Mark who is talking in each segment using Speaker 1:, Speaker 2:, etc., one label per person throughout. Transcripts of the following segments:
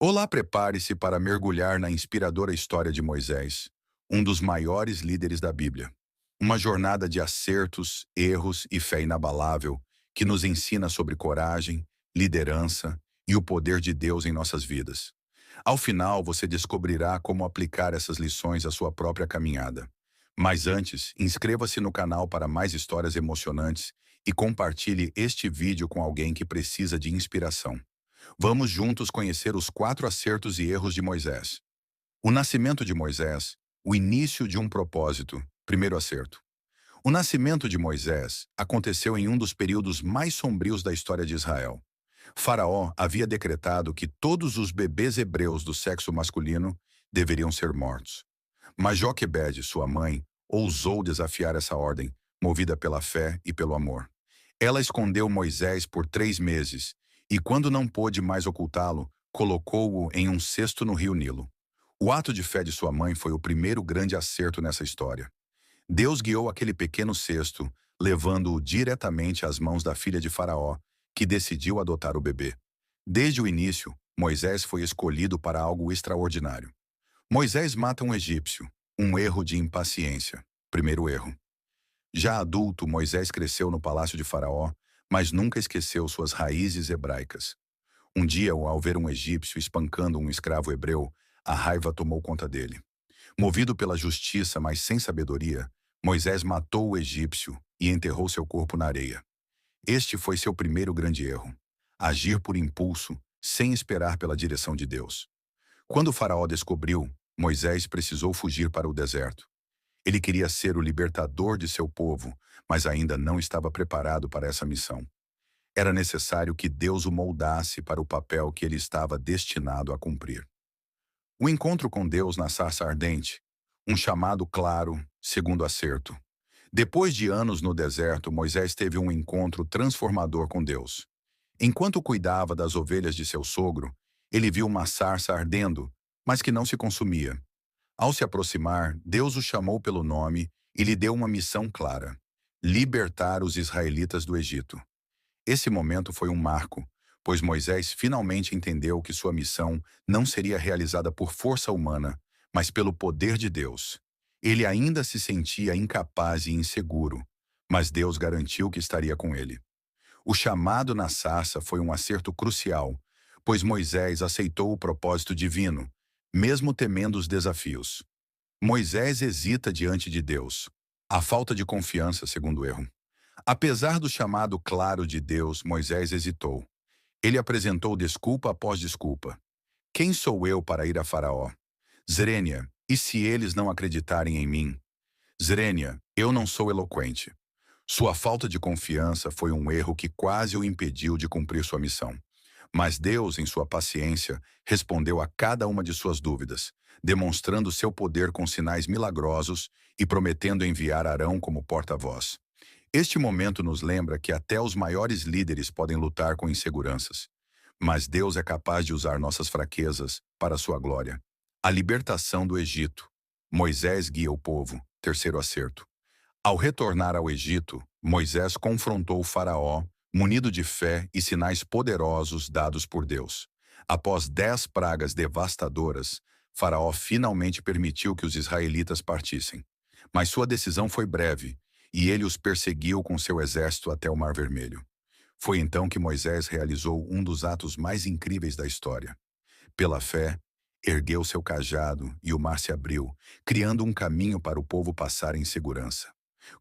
Speaker 1: Olá, prepare-se para mergulhar na inspiradora história de Moisés, um dos maiores líderes da Bíblia. Uma jornada de acertos, erros e fé inabalável que nos ensina sobre coragem, liderança e o poder de Deus em nossas vidas. Ao final, você descobrirá como aplicar essas lições à sua própria caminhada. Mas antes, inscreva-se no canal para mais histórias emocionantes e compartilhe este vídeo com alguém que precisa de inspiração. Vamos juntos conhecer os 4 acertos e erros de Moisés. O nascimento de Moisés, o início de um propósito. Primeiro acerto. O nascimento de Moisés aconteceu em um dos períodos mais sombrios da história de Israel. Faraó havia decretado que todos os bebês hebreus do sexo masculino deveriam ser mortos. Mas Joquebede, sua mãe, ousou desafiar essa ordem, movida pela fé e pelo amor. Ela escondeu Moisés por 3 meses e, quando não pôde mais ocultá-lo, colocou-o em um cesto no rio Nilo. O ato de fé de sua mãe foi o primeiro grande acerto nessa história. Deus guiou aquele pequeno cesto, levando-o diretamente às mãos da filha de Faraó, que decidiu adotar o bebê. Desde o início, Moisés foi escolhido para algo extraordinário. Moisés mata um egípcio, um erro de impaciência. Primeiro erro. Já adulto, Moisés cresceu no palácio de Faraó, mas nunca esqueceu suas raízes hebraicas. Um dia, ao ver um egípcio espancando um escravo hebreu, a raiva tomou conta dele. Movido pela justiça, mas sem sabedoria, Moisés matou o egípcio e enterrou seu corpo na areia. Este foi seu primeiro grande erro: agir por impulso, sem esperar pela direção de Deus. Quando o Faraó descobriu, Moisés precisou fugir para o deserto. Ele queria ser o libertador de seu povo, mas ainda não estava preparado para essa missão. Era necessário que Deus o moldasse para o papel que ele estava destinado a cumprir. O encontro com Deus na sarça ardente, um chamado claro, segundo acerto. Depois de anos no deserto, Moisés teve um encontro transformador com Deus. Enquanto cuidava das ovelhas de seu sogro, ele viu uma sarça ardendo, mas que não se consumia. Ao se aproximar, Deus o chamou pelo nome e lhe deu uma missão clara: libertar os israelitas do Egito. Esse momento foi um marco, pois Moisés finalmente entendeu que sua missão não seria realizada por força humana, mas pelo poder de Deus. Ele ainda se sentia incapaz e inseguro, mas Deus garantiu que estaria com ele. O chamado na sarça foi um acerto crucial, pois Moisés aceitou o propósito divino, mesmo temendo os desafios. Moisés hesita diante de Deus. A falta de confiança, segundo erro. Apesar do chamado claro de Deus, Moisés hesitou. Ele apresentou desculpa após desculpa. Quem sou eu para ir a Faraó? Zrênia, e se eles não acreditarem em mim? Zrênia, eu não sou eloquente. Sua falta de confiança foi um erro que quase o impediu de cumprir sua missão. Mas Deus, em sua paciência, respondeu a cada uma de suas dúvidas, demonstrando seu poder com sinais milagrosos e prometendo enviar Arão como porta-voz. Este momento nos lembra que até os maiores líderes podem lutar com inseguranças. Mas Deus é capaz de usar nossas fraquezas para sua glória. A libertação do Egito. Moisés guia o povo. Terceiro acerto. Ao retornar ao Egito, Moisés confrontou o Faraó, munido de fé e sinais poderosos dados por Deus. Após 10 pragas devastadoras, Faraó finalmente permitiu que os israelitas partissem. Mas sua decisão foi breve, e ele os perseguiu com seu exército até o Mar Vermelho. Foi então que Moisés realizou um dos atos mais incríveis da história. Pela fé, ergueu seu cajado e o mar se abriu, criando um caminho para o povo passar em segurança.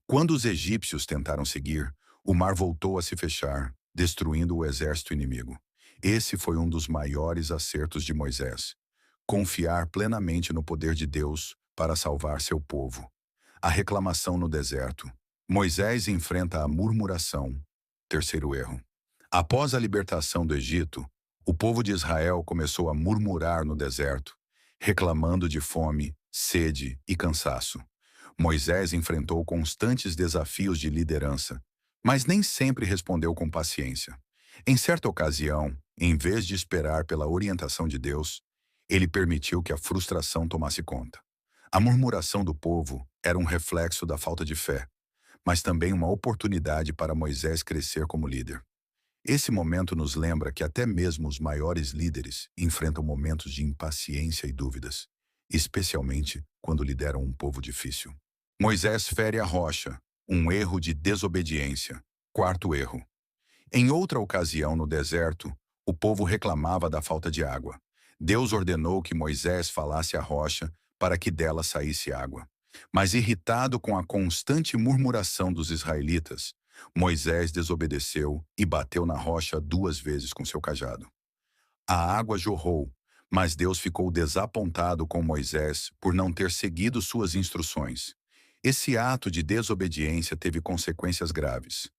Speaker 1: Quando os egípcios tentaram seguir, o mar voltou a se fechar, destruindo o exército inimigo. Esse foi um dos maiores acertos de Moisés: confiar plenamente no poder de Deus para salvar seu povo. A reclamação no deserto. Moisés enfrenta a murmuração. Terceiro erro. Após a libertação do Egito, o povo de Israel começou a murmurar no deserto, reclamando de fome, sede e cansaço. Moisés enfrentou constantes desafios de liderança, mas nem sempre respondeu com paciência. Em certa ocasião, em vez de esperar pela orientação de Deus, ele permitiu que a frustração tomasse conta. A murmuração do povo era um reflexo da falta de fé, mas também uma oportunidade para Moisés crescer como líder. Esse momento nos lembra que até mesmo os maiores líderes enfrentam momentos de impaciência e dúvidas, especialmente quando lideram um povo difícil. Moisés fere a rocha, um erro de desobediência. Quarto erro. Em outra ocasião no deserto, o povo reclamava da falta de água. Deus ordenou que Moisés falasse à rocha para que dela saísse água. Mas irritado com a constante murmuração dos israelitas, Moisés desobedeceu e bateu na rocha 2 vezes com seu cajado. A água jorrou, mas Deus ficou desapontado com Moisés por não ter seguido suas instruções. Esse ato de desobediência teve consequências graves.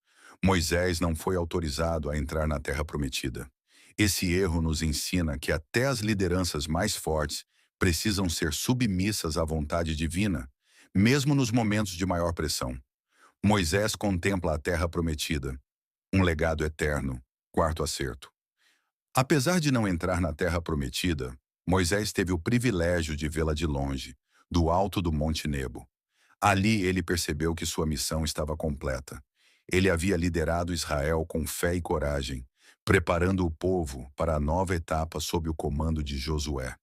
Speaker 1: Moisés não foi autorizado a entrar na Terra Prometida. Esse erro nos ensina que até as lideranças mais fortes precisam ser submissas à vontade divina, mesmo nos momentos de maior pressão. Moisés contempla a Terra Prometida, um legado eterno. Quarto acerto. Apesar de não entrar na Terra Prometida, Moisés teve o privilégio de vê-la de longe, do alto do Monte Nebo. Ali ele percebeu que sua missão estava completa. Ele havia liderado Israel com fé e coragem, preparando o povo para a nova etapa sob o comando de Josué.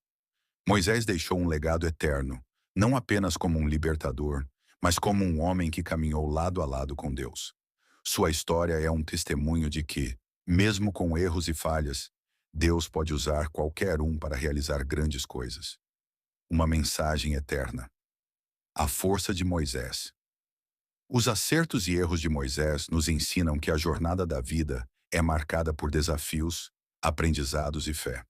Speaker 1: Moisés deixou um legado eterno, não apenas como um libertador, mas como um homem que caminhou lado a lado com Deus. Sua história é um testemunho de que, mesmo com erros e falhas, Deus pode usar qualquer um para realizar grandes coisas. Uma mensagem eterna. A força de Moisés. Os acertos e erros de Moisés nos ensinam que a jornada da vida é marcada por desafios, aprendizados e fé.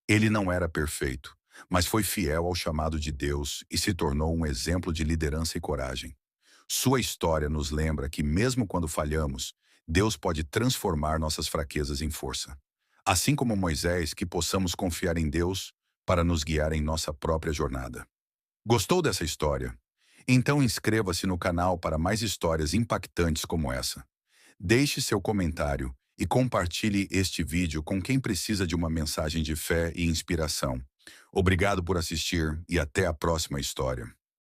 Speaker 1: Ele não era perfeito, mas foi fiel ao chamado de Deus e se tornou um exemplo de liderança e coragem. Sua história nos lembra que, mesmo quando falhamos, Deus pode transformar nossas fraquezas em força. Assim como Moisés, que possamos confiar em Deus para nos guiar em nossa própria jornada. Gostou dessa história? Então inscreva-se no canal para mais histórias impactantes como essa. Deixe seu comentário e compartilhe este vídeo com quem precisa de uma mensagem de fé e inspiração. Obrigado por assistir e até a próxima história.